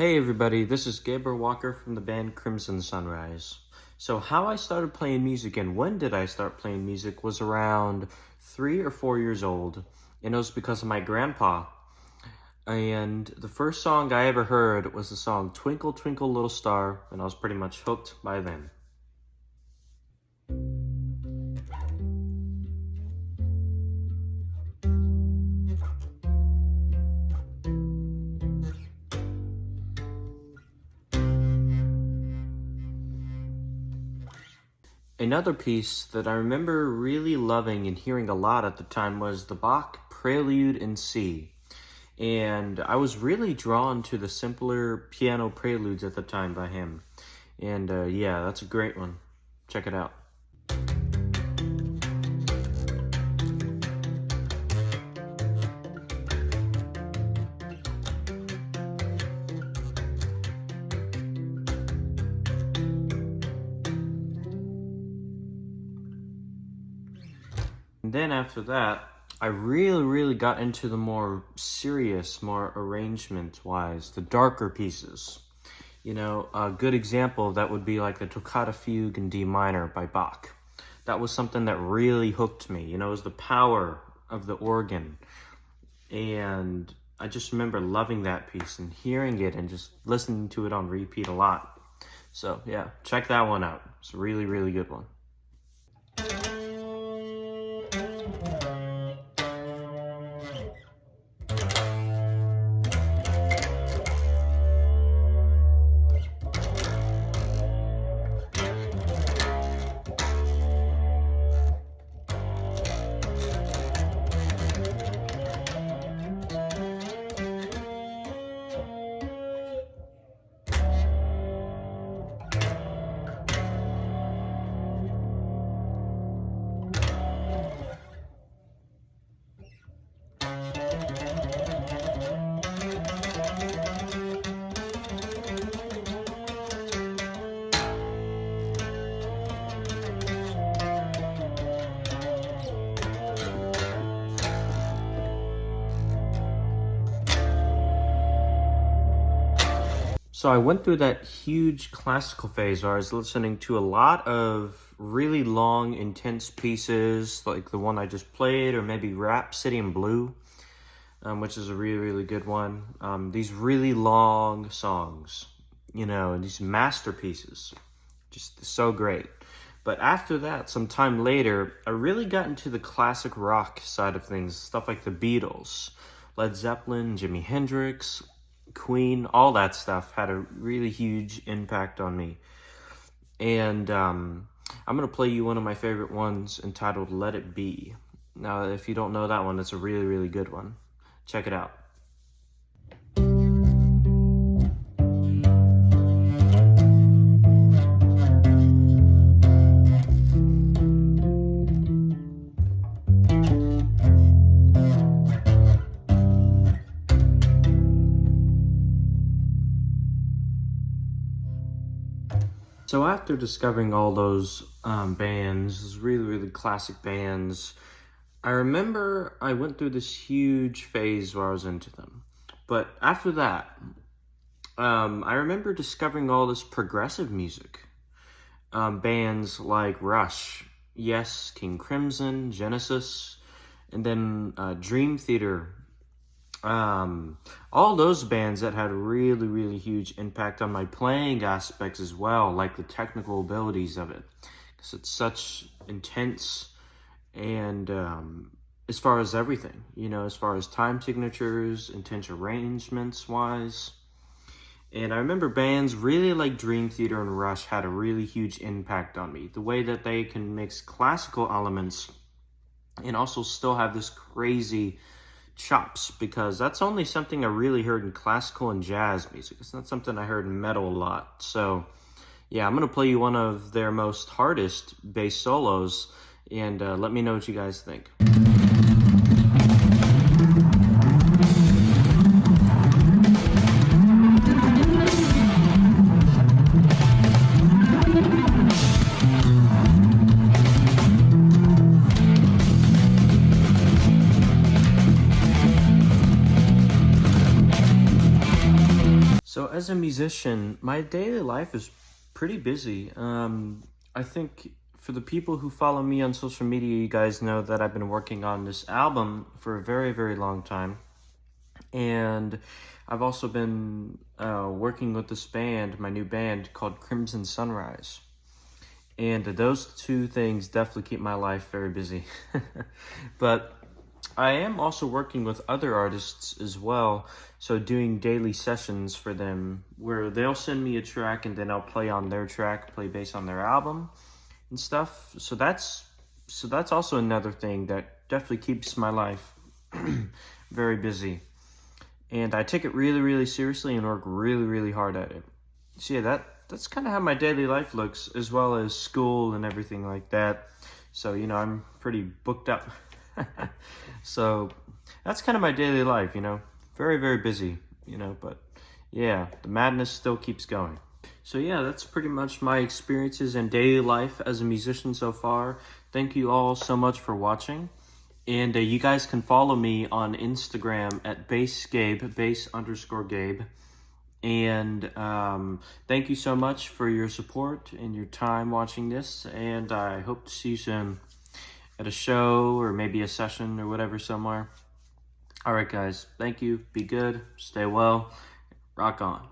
Hey everybody, this is Gabriel Walker from the band Crimson Sunrise. So how I started playing music and when did I start playing music was around 3 or 4 years old, and it was because of my grandpa. And the first song I ever heard was the song Twinkle Twinkle Little Star, and I was pretty much hooked by then. Another piece that I remember really loving and hearing a lot at the time was the Bach Prelude in C. And I was really drawn to the simpler piano preludes at the time by him. And yeah, that's a great one. Check it out. And then after that, I really got into the more serious, more arrangement-wise, the darker pieces. You know, a good example of that would be like the Toccata Fugue in D minor by Bach. That was something that really hooked me. You know, it was the power of the organ. And I just remember loving that piece and hearing it and just listening to it on repeat a lot. So yeah, check that one out. It's a really good one. So I went through that huge classical phase where I was listening to a lot of really long, intense pieces, like the one I just played, or maybe Rhapsody in Blue, which is a really good one. These really long songs, you know, and these masterpieces, just so great. But after that, some time later, I really got into the classic rock side of things, stuff like the Beatles, Led Zeppelin, Jimi Hendrix, Queen, all that stuff had a really huge impact on me. And I'm going to play you one of my favorite ones entitled Let It Be. Now, if you don't know that one, it's a really good one. Check it out. So after discovering all those bands, those really classic bands, I remember I went through this huge phase where I was into them. But after that, I remember discovering all this progressive music. Bands like Rush, Yes, King Crimson, Genesis, and then Dream Theater. All those bands that had really huge impact on my playing aspects as well, like the technical abilities of it, because it's such intense. And as far as everything, you know, as far as time signatures, intense arrangements wise. And I remember bands really like Dream Theater and Rush had a really huge impact on me. The way that they can mix classical elements and also still have this crazy chops, because that's only something I really heard in classical and jazz music. It's not something I heard in metal a lot. So yeah, I'm going to play you one of their most hardest bass solos, and let me know what you guys think. as a musician, my daily life is pretty busy. I think for the people who follow me on social media, you guys know that I've been working on this album for a very, very long time. And I've also been working with this band, my new band called Crimson Sunrise. And those two things definitely keep my life very busy. But I am also working with other artists as well, so doing daily sessions for them where they'll send me a track and then I'll play on their track, play bass on their album and stuff. So that's also another thing that definitely keeps my life very busy. And I take it really, really seriously and work really, really hard at it. So yeah, that's kind of how my daily life looks, as well as school and everything like that. So, I'm pretty booked up. So that's kind of my daily life, very, very busy, but yeah, the madness still keeps going. So yeah, that's pretty much my experiences and daily life as a musician so far. Thank you all so much for watching. And you guys can follow me on Instagram at bassgabe, bass_Gabe. And thank you so much for your support and your time watching this. And I hope to see you soon at a show or maybe a session or whatever somewhere. All right, guys. Thank you. Be good. Stay well. Rock on.